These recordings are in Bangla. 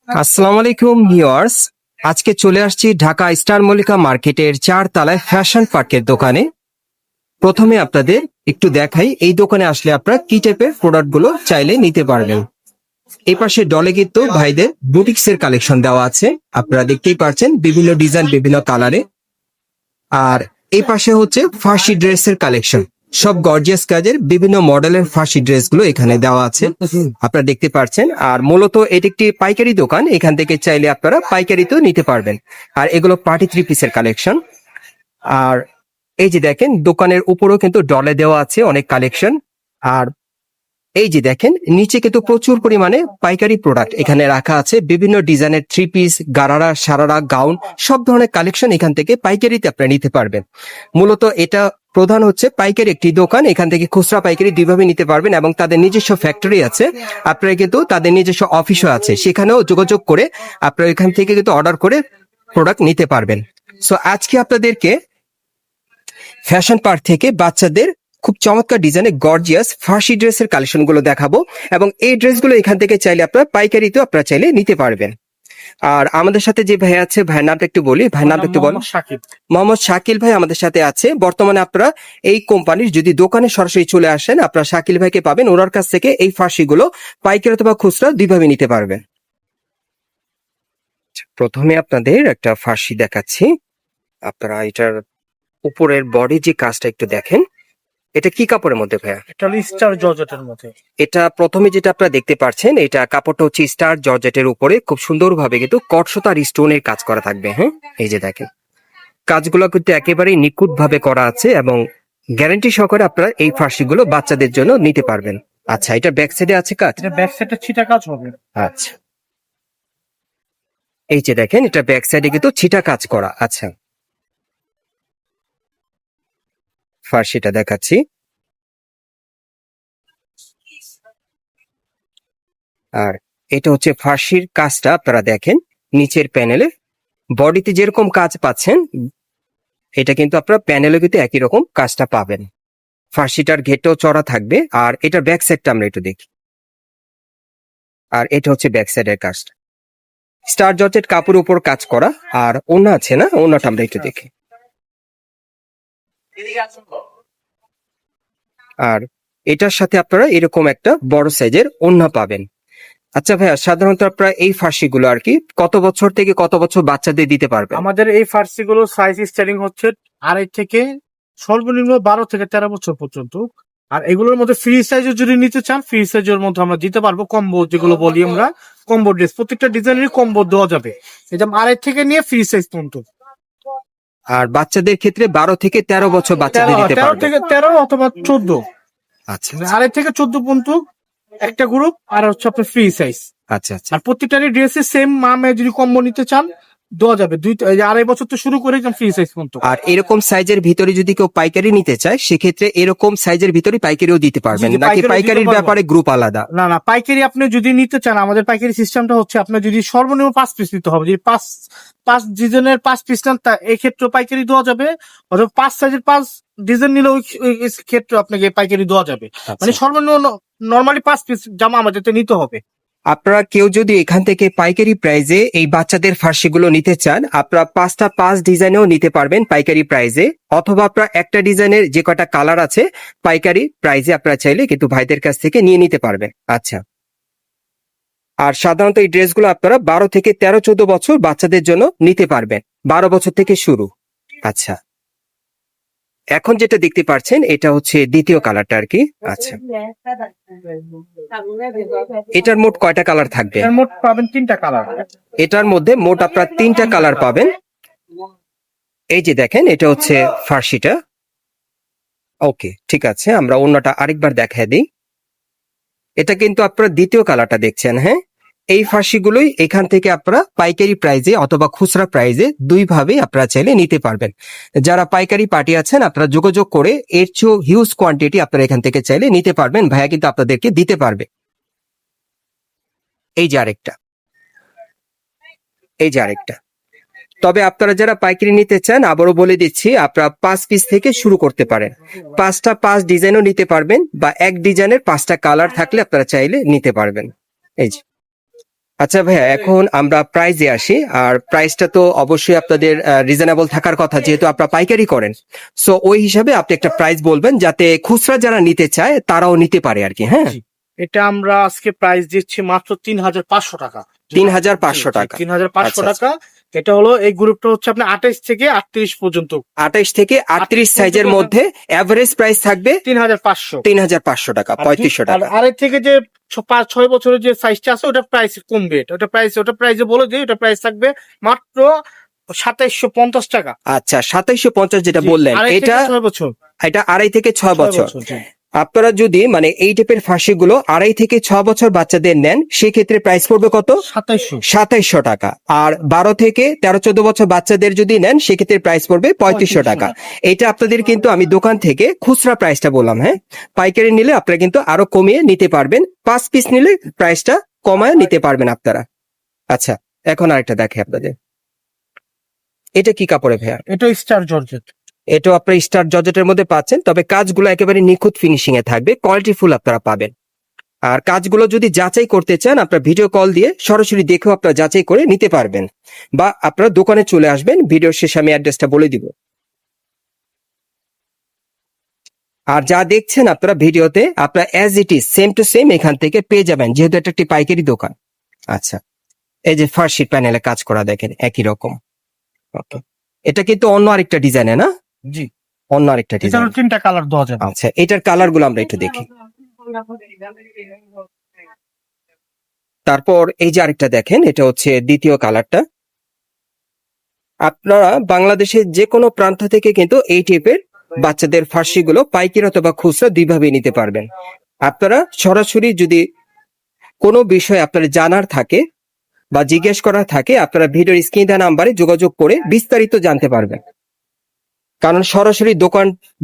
আসসালামু আলাইকুম ভিউয়ার্স। আজকে চলে আসছি ঢাকা স্টার মল্লিকা মার্কেটের 4 তলায় ফ্যাশন পার্কের দোকানে। প্রথমে আপনাদের একটু দেখাই এই দোকানে আসলে আপনারা কি টাইপের প্রোডাক্টগুলো চাইলে নিতে পারবেন। এই পাশে ডলে কিন্তু ভাইদের বুটিক্স এর কালেকশন দেওয়া আছে, আপনারা দেখতেই পাচ্ছেন বিভিন্ন ডিজাইন বিভিন্ন কালারে। আর এই পাশে হচ্ছে ফার্সি ড্রেসের কালেকশন, সব গর্জিয়াস কাজের বিভিন্ন মডেলের ফার্সি ড্রেসগুলো এখানে দেওয়া আছে, আপনারা দেখতে পাচ্ছেন। আর মূলত এটি একটি পাইকারি দোকান, এখান থেকে চাইলে আপনারা পাইকারিতেও নিতে পারবেন। আর এগুলো পার্টি থ্রি পিসের কালেকশন। আর এই যে দেখেন দোকানের উপরেও কিন্তু ডলে দেওয়া আছে অনেক কালেকশন। আর এই যে দেখেন নিচে কিন্তু প্রচুর পরিমাণে পাইকারি প্রোডাক্ট এখানে রাখা আছে, বিভিন্ন ডিজাইনের three piece, gharara, sharara, gown, সব ধরনের কালেকশন এখান থেকে পাইকারিতে আপনারা নিতে পারবেন। মূলত এটা প্রধান হচ্ছে পাইকারি একটি দোকান, এখান থেকে খুচরা পাইকারি দুইভাবে নিতে পারবেন এবং তাদের নিজস্ব ফ্যাক্টরি আছে। আপনারা কিন্তু তাদের নিজস্ব অফিসও আছে, সেখানেও যোগাযোগ করে আপনারা এখান থেকে কিন্তু অর্ডার করে প্রোডাক্ট নিতে পারবেন। সো আজকে আপনাদেরকে ফ্যাশন পার্ক থেকে বাচ্চাদের খুব চমৎকার ডিজাইনের গর্জিয়াস ফার্সি ড্রেসের কালেকশন গুলো দেখাবো এবং এই ড্রেসগুলো এখান থেকে চাইলে আপনারা পাইকারিতেও আপনারা চাইলে নিতে পারবেন। আর আমাদের সাথে যে ভাই আছে, ভাইয়ের নামটা একটু বলি, ভাইয়ের নামটা একটু বল। মোহাম্মদ শাকিল ভাই আমাদের সাথে আছে। বর্তমানে আপনারা এই কোম্পানির যদি দোকানে সরাসরি চলে আসেন, আপনারা শাকিল ভাইকে পাবেন, ওনার কাছ থেকে এই ফার্সি গুলো পাইকারি অথবা খুচরা দুইভাবে নিতে পারবেন। প্রথমে আপনাদের একটা ফার্সি দেখাচ্ছি, আপনারা এটার উপরের বডি যে কাজটা একটু দেখেন। এটা কি কাপড়ের মধ্যে ভাইয়া? এটা হলো স্টার জর্জেটের মধ্যে। এটা প্রথমে যেটা আপনারা দেখতে পাচ্ছেন, এটা কাপড়টা হচ্ছে স্টার জর্জেটের উপরে খুব সুন্দরভাবে কিন্তু কটসুতা আর স্টোনের কাজ করা থাকবে। হ্যাঁ, এই যে দেখেন কাজগুলো কিন্তু একেবারেই নিখুঁত ভাবে করা আছে এবং গ্যারান্টি সহকারে আপনারা এই ফার্সিগুলো বাচ্চাদের জন্য নিতে পারবেন। আচ্ছা, এটা ব্যাক সাইডে আছে কাজ? এটা ব্যাক সাইডে ছিটা কাজ হবে। আচ্ছা, এই যে দেখেন এটা ব্যাক সাইডে কিন্তু ছিটা কাজ করা। আচ্ছা, ফার্সিটা দেখাচ্ছি। আর এটা হচ্ছে ফার্সির কাজটা, আপনারা দেখেন নিচের প্যানেলে বডিতে যেরকম কাজ পাচ্ছেন, এটা কিন্তু আপনারা প্যানেলে কিন্তু একই রকম কাজটা পাবেন। ফার্সিটার ঘেরটাও চড়া থাকবে। আর এটার ব্যাক সাইডটা আমরা একটু দেখি। আর এটা হচ্ছে ব্যাক সাইডের কাজটা, স্টার জর্জেট কাপড়ের উপর কাজ করা। আর ওড়না আছে না, ওড়নাটা আমরা একটু দেখি। আর এটার সাথে আপনারা এরকম একটা বড় সাইজের ওড়না পাবেন। আচ্ছা ভাইয়া, সাধারণত আপনারা এই ফার্সিগুলো আর কি কত বছর থেকে কত বছর বাচ্চাদের দিতে পারবেন? আমাদের এই ফার্সি গুলো সাইজ স্টার্টিং হচ্ছে 2.5 থেকে সর্বনিম্ন 12 থেকে 13 বছর পর্যন্ত। আর এগুলোর মধ্যে ফ্রি সাইজের যদি নিতে চান, ফ্রি সাইজের মধ্যে আমরা দিতে পারবো। কম্বো যেগুলো বলি আমরা, কম্বো ড্রেস, প্রত্যেকটা ডিজাইনেরই কম্বো দেওয়া যাবে। এটা 2.5 থেকে নিয়ে ফ্রি সাইজ পর্যন্ত। আর বাচ্চাদের ক্ষেত্রে 12 থেকে 13 বছর বাচ্চাদের দিতে 13 পারবেন। থেকে 13 অথবা 14, আচ্ছা 2.5 থেকে 14 পর্যন্ত একটা গ্রুপ। আর হচ্ছে আপনার ফ্রি সাইজ। আচ্ছা আচ্ছা। আর প্রত্যেকটারই ড্রেসের সেম মামে যদি কম্বো নিতে চান দেওয়া যাবে। 2.5 বছর তো শুরু করে ফ্রি সাইজ পর্যন্ত। আর এরকম সাইজের ভিতরে যদি কেউ পাইকারি নিতে চায়, সেক্ষেত্রে এরকম সাইজের ভিতরে পাইকারিও দিতে পারবেন, জি, জি, নাকি পাইকারিও দিতে পাইকারির পারবো। ব্যাপারে গ্রুপ আলাদা? না না, পাইকারি আপনি যদি নিতে চান, আমাদের পাইকারি সিস্টেমটা হচ্ছে আপনার যদি সর্বনিম্ন 5 পিস নিতে হবে। যদি পাঁচ ডিজাইনের 5 পিস নেন, তা এই ক্ষেত্রে পাইকারি দেওয়া যাবে। অথবা 5 সাইজের 5 ডিজাইন নিলে ওই ক্ষেত্রে আপনাকে পাইকারি দেওয়া যাবে। মানে সর্বনিম্ন নর্মালি 5 পিস জামা আমাদের নিতে হবে। আপনারা কেউ যদি এখান থেকে পাইকারি প্রাইজে এই বাচ্চাদের ফার্সিগুলো নিতে চান, আপনারা 5 ডিজাইনেও নিতে পারবেন পাইকারি প্রাইজে, অথবা আপনারা একটা ডিজাইনের যে কটা কালার আছে পাইকারি প্রাইজে আপনারা চাইলে কিন্তু ভাইদের কাছ থেকে নিয়ে নিতে পারবেন। আচ্ছা, আর সাধারণত এই ড্রেসগুলো আপনারা 12 থেকে 13-14 বছর বাচ্চাদের জন্য নিতে পারবেন, 12 বছর থেকে শুরু। আচ্ছা, এখন যেটা দেখতে পাচ্ছেন এটা হচ্ছে দ্বিতীয় কালারটা আর কি। আচ্ছা, এটার মোট কয়টা কালার থাকবে? এর মোট পাবেন 3টা কালার। এটার মধ্যে মোট আপনারা 3টা কালার পাবেন। এই যে দেখেন এটা হচ্ছে ফার্সিটা। ওকে, ঠিক আছে, আমরা অন্যটা আরেকবার দেখায় দিই। এটা কিন্তু আপনারা দ্বিতীয় কালারটা দেখছেন। হ্যাঁ, এই ফার্সিগুলোই এখান থেকে আপনারা পাইকারি প্রাইজে অথবা খুচরা প্রাইজে দুইভাবে আপনারা চাইলে নিতে পারবেন। যারা পাইকারি পার্টি আছেন, আপনারা যোগাযোগ করে এর চেয়েও হিউজ কোয়ান্টিটি আপনারা এখান থেকে চাইলে নিতে পারবেন, ভাইয়া কিন্তু আপনাদেরকে দিতে পারবে। এই যে আরেকটা, এই যে আরেকটা। তবে আপনারা যারা পাইকারি নিতে চান, আবারও বলে দিচ্ছি, আপনারা 5 পিস থেকে শুরু করতে পারেন। 5 ডিজাইনও নিতে পারবেন, বা এক ডিজাইনের 5টা কালার থাকলে আপনারা চাইলে নিতে পারবেন। এই যে আচ্ছা ভাইয়া, এখন আমরা প্রাইজে আসি। আর প্রাইসটা তো অবশ্যই আপনাদের রিজনেবল থাকার কথা, যেহেতু আপনারা পাইকারি করেন। সো ওই হিসাবে আপনি একটা প্রাইস বলবেন, যাতে খুচরা যারা নিতে চায় তারাও নিতে পারে আর কি। হ্যাঁ, জি। এটা আমরা আজকে প্রাইস দিচ্ছি মাত্র 3,500 টাকা। 3,500 টাকা। 3,500 আচ্ছা, টাকা। এটা হলো এই গ্রুপটা হচ্ছে আপনার 28 থেকে 38 পর্যন্ত। 28 থেকে 38 সাইজের মধ্যে এভারেজ প্রাইস থাকবে 3,500। 3,500 টাকা, 3500 আর টাকা। আরেক থেকে যে 5-6 বছরের যে সাইজটা আছে ওটা প্রাইস কমবে। ওটা প্রাইসে বলে দিই, ওটা প্রাইস থাকবে মাত্র 2750 টাকা। আচ্ছা, 2750 যেটা বললেন, আড়াই থেকে এটা 6 বছর। এটা 2.5 থেকে 6 বছর। জি। আপনারা যদি মানে এই টাইপের ফাঁসিগুলো 2.5 থেকে 6 বছর বাচ্চাদের নেন, সেক্ষেত্রে প্রাইস পড়বে কত? 2700। 2700 টাকা। আর 12 থেকে 13-14 বছর বাচ্চাদের যদি নেন, সেক্ষেত্রে প্রাইস পড়বে 3500 টাকা। এটা আপনাদের কিন্তু আমি দোকান থেকে খুচরা প্রাইসটা বললাম। হ্যাঁ, পাইকারি নিলে আপনারা কিন্তু আরো কমিয়ে নিতে পারবেন। 5 পিস নিলে প্রাইসটা কমায় নিতে পারবেন আপনারা। আচ্ছা, এখন আরেকটা দেখে আপনাদের। এটা কি কাপড়ে ভাইয়া? এটা স্টার জর্জেট। এটাও আপনারা স্টার জর্জেটের মধ্যে পাচ্ছেন, তবে কাজগুলো একেবারে নিখুঁত ফিনিশিং এ থাকবে, কোয়ালিটিফুল আপনারা পাবেন। আর কাজগুলো যদি যাচাই করতে চান, আপনারা ভিডিও কল দিয়ে সরাসরি দেখেও আপনারা যাচাই করে নিতে পারবেন, বা আপনারা দোকানে চলে আসবেন। ভিডিওর শেষে আমি অ্যাড্রেসটা বলে দিব। আর যা দেখছেন আপনারা ভিডিওতে, আপনারা as it is same to same এখান থেকে পেয়ে যাবেন, যেহেতু এটা একটি পাইকারি দোকান। আচ্ছা, এই যে ফার্স্ট শিট প্যানেলে কাজ করা দেখেন, একই রকম। ওকে, এটা কিন্তু অন্য আরেকটা ডিজাইনে না? জি। অন্য আরেকটা ডিজাইন। এটারও 3টা কালার দেওয়া যাবে। আচ্ছা, এটার কালার গুলো আমরা একটু দেখি। তারপর এই যে আরেকটা দেখেন, এটা হচ্ছে দ্বিতীয় কালারটা। আপনারা বাংলাদেশের যে কোনো প্রান্ত থেকে কিন্তু এই টাইপের বাচ্চাদের ফার্সিগুলো পাইকারি অথবা খুচরা দুইভাবেই নিতে পারবেন। আপনারা সরাসরি যদি কোনো বিষয় আপনার জানার থাকে বা জিজ্ঞেস করার থাকে, আপনারা ভিডিওর স্ক্রিন দেওয়া নাম্বারে যোগাযোগ করে বিস্তারিত জানতে পারবেন। কারণ সরাসরি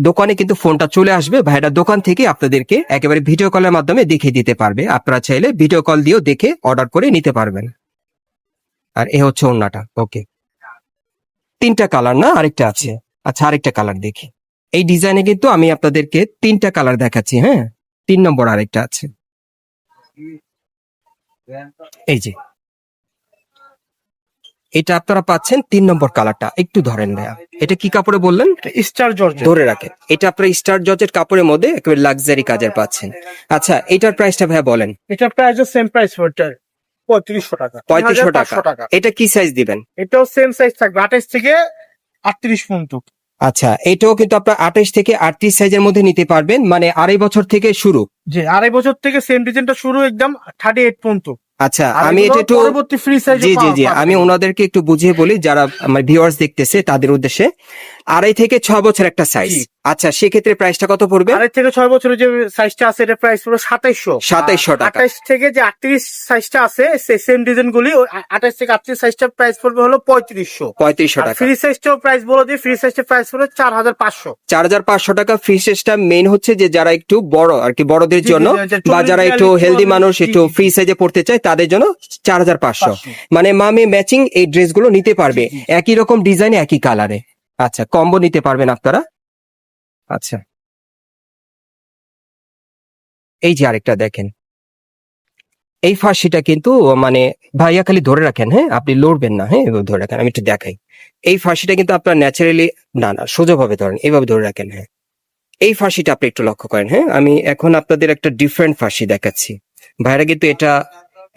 দোকানে কিন্তু ফোনটা চলে আসবে, ভাইরা দোকান থেকে আপনাদেরকে একেবারে ভিডিও কলের মাধ্যমে দেখিয়ে দিতে পারবে। আপনারা চাইলে ভিডিও কল দিয়েও দেখে অর্ডার করে নিতে পারবেন। আর এ হচ্ছে ওড়নাটা। ওকে, 3টা কালার না? আরেকটা আছে। আচ্ছা, আরেকটা কালার দেখি। এই ডিজাইনে কিন্তু আমি আপনাদেরকে 3টা কালার দেখাচ্ছি। হ্যাঁ, 3 নম্বর আরেকটা আছে। এই যে এটা আপনারা পাচ্ছেন 3 নম্বর কালারটা। একটু ধরেন ভাইয়া, এটা কি কাপড়ে বললেন? Star georgette. ধরে রাখেন, এটা আপনারা স্টার জর্জেট কাপড়ের মধ্যে একেবারে লাক্সারি কাজের পাচ্ছেন। আচ্ছা, এটার প্রাইসটা ভাইয়া বলেন। এটা প্রাইসও সেম প্রাইস ওটা 3500 টাকা। 3500 টাকা। 3,500 টাকা। এটা কি সাইজ দিবেন? এটাও সেম সাইজ থাকবে 28 থেকে 38 পর্যন্ত। আচ্ছা, এটাও কিন্তু আপনার 28 থেকে 38 সাইজের মধ্যে নিতে পারবেন, মানে 2.5 বছর থেকে শুরু। জি, 2.5 বছর থেকে সেম ডিজাইনটা শুরু একদম 38 পর্যন্ত। আচ্ছা, আর আমি এগুলো এটা একটু পরবর্তী ফ্রি সাইজ। জি, আমি ওনাদেরকে একটু বুঝিয়ে বলি, যারা আমার ভিউয়ার্স দেখতেছে তাদের উদ্দেশ্যে। 2.5 থেকে 6 বছর একটা সাইজ। জি। আচ্ছা, সেক্ষেত্রে প্রাইসটা কত পড়বে? 2.5 থেকে 6 বছরের যে সাইজটা আছে এটা প্রাইস পুরো 2700। 2700 টাকা। 28 থেকে যে 38 সাইজটা আছে সেম ডিজাইন গুলি 28 থেকে 38 সাইজটার প্রাইস পড়বে হলো 3500। 3500 টাকা। ফ্রি সাইজটাও প্রাইস বলে দিই, ফ্রি সাইজটার প্রাইস হলো 4500। 4500 টাকা। ফ্রি সাইজটা মেইন হচ্ছে যে যারা একটু বড় আর কি, বড়দের জন্য, বা যারা একটু হেলদি মানুষ, একটু ফ্রি সাইজে পড়তে চায় তাদের জন্য 4500। মানে মামে ম্যাচিং এই ড্রেসগুলো নিতে পারবে, একই রকম ডিজাইনে একই কালারে। আচ্ছা, কম্বো নিতে পারবেন আপনারা। আচ্ছা, এই যে আরেকটা দেখেন, এই ফার্সিটা কিন্তু মানে ভাইয়া খালি ধরে রাখেন, হ্যাঁ, আপনি লড়বেন না। হ্যাঁ, এভাবে ধরে রাখেন, আমি একটু দেখাই। এই ফার্সিটা কিন্তু আপনার ন্যাচারালি, না সোজাভাবে ধরেন, এইভাবে ধরে রাখেন। হ্যাঁ, এই ফার্সিটা আপনি একটু লক্ষ্য করেন। হ্যাঁ, আমি এখন আপনাদের একটা ডিফারেন্ট ফার্সি দেখাচ্ছি। ভাইরা কিন্তু এটা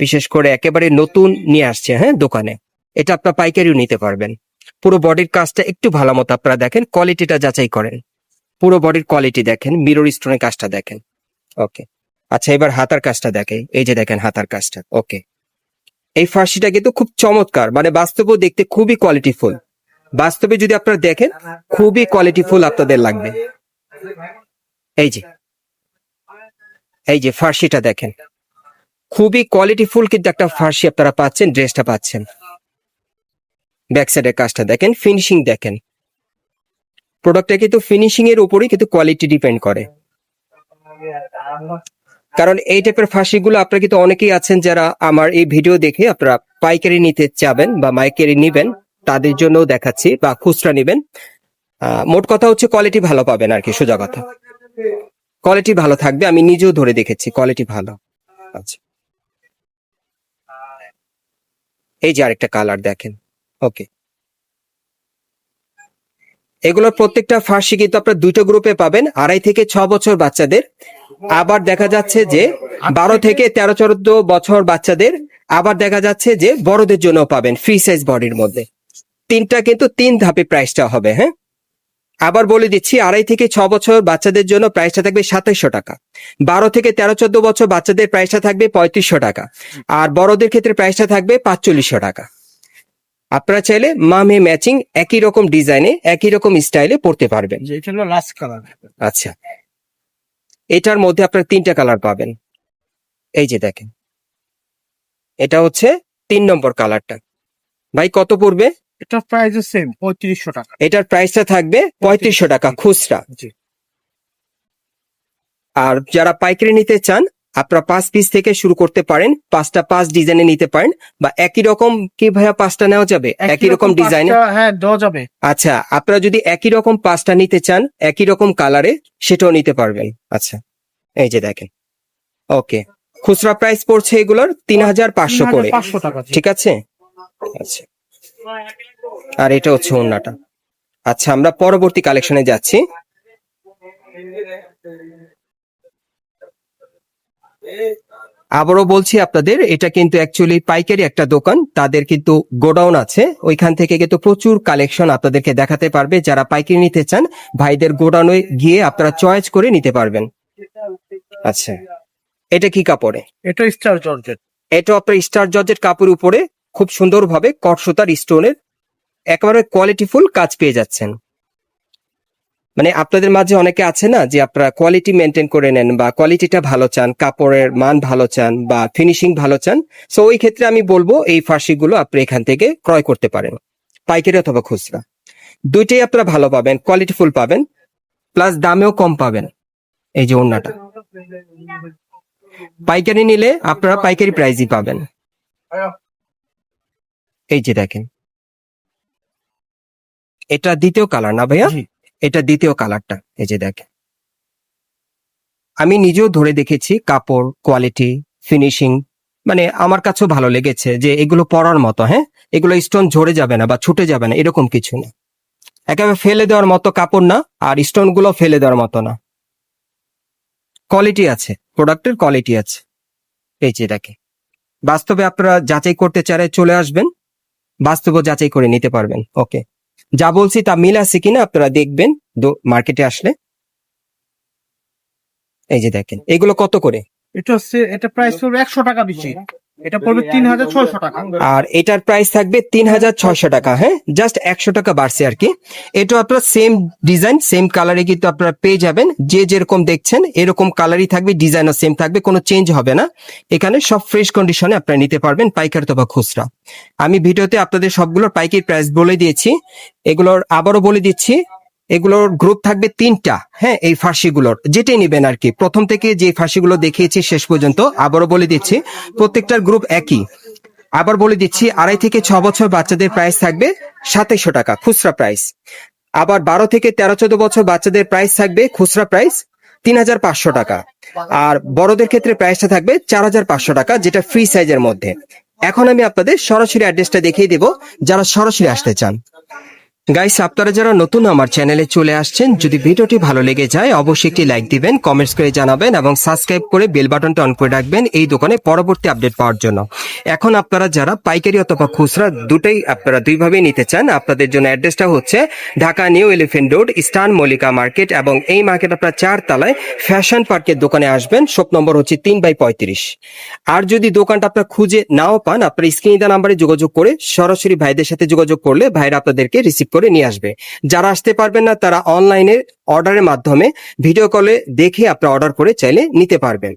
বিশেষ করে একেবারে নতুন নিয়ে আসছে, হ্যাঁ, দোকানে। এটা আপনার পাইকারিও নিতে পারবেন। পুরো বডির কাজটা একটু ভালো মতো আপনারা দেখেন, কোয়ালিটিটা যাচাই করেন। পুরো বডির কোয়ালিটি দেখেন, মিরর স্টোনের কাজটা দেখেন। ওকে, আচ্ছা, এবার হাতার কাজটা দেখে, এই যে দেখেন হাতার কাজটা। ওকে, এই ফার্সিটা কিন্তু খুব চমৎকার, মানে বাস্তবেও দেখতে খুবই কোয়ালিটিফুল। বাস্তবে যদি আপনারা দেখেন, খুবই কোয়ালিটিফুল আপনাদের লাগবে। এই যে এই যে ফার্সিটা দেখেন, খুবই কোয়ালিটিফুল কিন্তু একটা ফার্সি আপনারা পাচ্ছেন, ড্রেসটা পাচ্ছেন। ব্যাক সাইডের কাজটা দেখেন, ফিনিশিং দেখেন। প্রোডাক্টটা কিন্তু ফিনিশিং এর উপরই কিন্তু কোয়ালিটি ডিপেন্ড করে। কারণ এই টাইপের ফাঁসিগুলো আপনারা কিন্তু অনেকেই আছেন যারা আমার এই ভিডিও দেখে আপনারা পাইকারি নিতে চাবেন বা পাইকারি নিবেন, তাদের জন্য দেখাচ্ছি, বা খুচরা নিবেন। মোট কথা হচ্ছে কোয়ালিটি ভালো পাবেন আর কি, সোজা কথা। কোয়ালিটি ভালো থাকবে, আমি নিজেও ধরে দেখেছি, কোয়ালিটি ভালো। আচ্ছা, এই যে আরেকটা কালার দেখেন। ওকে, এগুলোর প্রত্যেকটা ফার্সি কিন্তু আপনার দুটো গ্রুপে পাবেন, 2.5 থেকে 6 বছর বাচ্চাদের, আবার দেখা যাচ্ছে যে 12 থেকে 13-14 বছর বাচ্চাদের, আবার দেখা যাচ্ছে যে বড়দের জন্য পাবেন ফ্রি সাইজ বডির মধ্যে। তিনটা কিন্তু 3 ধাপে প্রাইসটা হবে। হ্যাঁ, আবার বলে দিচ্ছি, 2.5 থেকে 6 বছর বাচ্চাদের জন্য প্রাইসটা থাকবে 2700 টাকা, 12 থেকে 13-14 বছর বাচ্চাদের প্রাইসটা থাকবে 3500 টাকা, আর বড়দের ক্ষেত্রে প্রাইসটা থাকবে 4500 টাকা। আপনারা চাইলে মামে ম্যাচিং একই রকম ডিজাইনে একই রকম স্টাইলে পড়তে পারবেন। যে এটা হলো লাস্ট কালার। আচ্ছা, এটার মধ্যে আপনারা 3টা কালার পাবেন। এই যে দেখেন, এটা হচ্ছে 3 নম্বর কালারটা। ভাই কত পড়বে? এটা প্রাইস সেম 3500 টাকা। এটার প্রাইসটা থাকবে 3500 টাকা খুচরা। জি। আর যারা পাইকারি নিতে চান, আপনারা 5 পিস থেকে শুরু করতে পারেন, 5টা 5 ডিজাইনে নিতে পারেন, বা একই রকম কি ভাইয়া 5টা নেওয়া যাবে একই রকম ডিজাইনে? হ্যাঁ, দেওয়া যাবে। আচ্ছা, আপনারা যদি একই রকম 5টা নিতে চান একই রকম কালারে, সেটাও নিতে পারবেন। আচ্ছা, এই যে দেখেন। ওকে, খুচরা প্রাইস পড়ছে এগুলোর 3500 করে। 3500 টাকা। ঠিক আছে। আচ্ছা, আর এটা হচ্ছে ওড়নাটা। আচ্ছা, আমরা পরবর্তী কালেকশনে যাচ্ছি। আবারও বলছি আপনাদের, এটা কিন্তু অ্যাকচুয়ালি পাইকারি একটা দোকান, তাদের কিন্তু গোডাউন আছে, ওইখান থেকে কিন্তু প্রচুর কালেকশন আপনাদেরকে দেখাতে পারবে। যারা পাইকারি নিতে চান, ভাইদের গোডাউনে গিয়ে আপনারা চয়েস করে নিতে পারবেন। আচ্ছা, এটা কি কাপড়ে? এটা স্টার জর্জেট। এটা আপনার স্টার জর্জেট কাপড়ের উপরে খুব সুন্দরভাবে কট সুতার স্টোনের একেবারে কোয়ালিটিফুল কাজ পেয়ে যাচ্ছেন। মানে আপনাদের মাঝে অনেকে আছে না যে আপনারা কোয়ালিটি মেনটেন করে নেন, বা কোয়ালিটিটা ভালো চান, কাপড়ের মান ভালো চান, বা ফিনিশিং ভালো চান, সো ওই ক্ষেত্রে আমি বলবো এই ফার্সিগুলো আপনি এখান থেকে ক্রয় করতে পারেন, পাইকারি অথবা খুচরা। দুইটাই আপনারা ভালো পাবেন, কোয়ালিটিফুল পাবেন, প্লাস দামেও কম পাবেন। এই যে ওড়নাটা, পাইকারি নিলে আপনারা পাইকারি প্রাইসই পাবেন। এই যে দেখেন, এটা দ্বিতীয় কালার না ভাইয়া? এটা দ্বিতীয় কালারটা। এই যে দেখেন, আমি নিজেও ধরে দেখেছি, কাপড় কোয়ালিটি ফিনিশিং মানে আমার কাছেও ভালো লেগেছে, যে এগুলো পরার মতো। হ্যাঁ, এগুলো স্টোন ঝরে যাবে না বা ছুটে যাবে না, এরকম কিছু না। একেবারে ফেলে দেওয়ার মতো কাপড় না, আর স্টোন গুলো ফেলে দেওয়ার মতো না, কোয়ালিটি আছে, প্রোডাক্টের কোয়ালিটি আছে। এই যে দেখে, বাস্তবে আপনারা যাচাই করতে চাইলে চলে আসবেন, বাস্তবে যাচাই করে নিতে পারবেন। ওকে, যা বলছি তা মিল আছে কিনা আপনারা দেখবেন মার্কেটে আসলে। এই যে দেখেন, এগুলো কত করে? এটা প্রাইস পড়বে 100 টাকা বেশি। এটা পড়বে 3600 টাকা। আর এটার প্রাইস থাকবে 3600 টাকা। হ্যাঁ, জাস্ট 100 টাকা বাড়ছে আর কি। এটা আপনারা সেম ডিজাইন সেম কালারে কিন্তু আপনারা পেয়ে যাবেন, যে যেরকম দেখছেন এরকম কালারই থাকবে, ডিজাইনও সেম থাকবে, কোনো চেঞ্জ হবে না। এখানে সব ফ্রেশ কন্ডিশনে আপনারা নিতে পারবেন, পাইকারি অথবা খুচরা। আমি ভিডিওতে আপনাদের সবগুলোর পাইকারি প্রাইস বলে দিয়েছি, এগুলোর আবারও বলে দিচ্ছি। এগুলোর গ্রুপ থাকবে 3টা। হ্যাঁ, এই ফার্সিগুলোর যেটাই নেবেন আর কি, প্রথম থেকে যে ফার্সিগুলো দেখিয়েছি শেষ পর্যন্ত, আবারও বলে দিচ্ছি প্রত্যেকটার গ্রুপ একই। আবার বলে দিচ্ছি, 2.5 থেকে 6 বছর বাচ্চাদের প্রাইস থাকবে 2700 টাকা খুচরা প্রাইস। আবার 12 থেকে 13-14 বছর বাচ্চাদের প্রাইস থাকবে খুচরা প্রাইস 3500 টাকা। আর বড়দের ক্ষেত্রে প্রাইসটা থাকবে 4500 টাকা, যেটা ফ্রি সাইজের মধ্যে। এখন আমি আপনাদের সরাসরি অ্যাড্রেসটা দেখিয়ে দেব, যারা সরাসরি আসতে চান। গাইস, আপনারা যারা নতুন আমার চ্যানেলে চলে আসছেন, যদি ভিডিওটি ভালো লেগে যায় অবশ্যই একটি লাইক দিবেন, কমেন্টস করে জানাবেন, এবং সাবস্ক্রাইব করে বেল বাটনটা অন করে রাখবেন এই দোকানে পরবর্তী আপডেট পাওয়ার জন্য। এখন আপনারা যারা পাইকারি অথবা খুচরা দুটোই আপনারা দুইভাবেই নিতে চান, আপনাদের জন্য অ্যাড্রেসটা হচ্ছে Dhaka new elephant road, eastern Mallika market, এবং এই মার্কেট আপনার 4 তলায় ফ্যাশন পার্কের দোকানে আসবেন। শপ নম্বর হচ্ছে 3/35। আর যদি দোকানটা আপনার খুঁজে নাও পান, আপনার স্ক্রিনে দেওয়া নাম্বারে যোগাযোগ করে সরাসরি ভাইদের সাথে যোগাযোগ করলে ভাইরা আপনাদেরকে রিসিভ করে নিয়ে আসবে। যারা আসতে পারবেন না, তারা অনলাইনে অর্ডারের মাধ্যমে ভিডিও কলে দেখে আপনারা অর্ডার করে চাইলে নিতে পারবেন।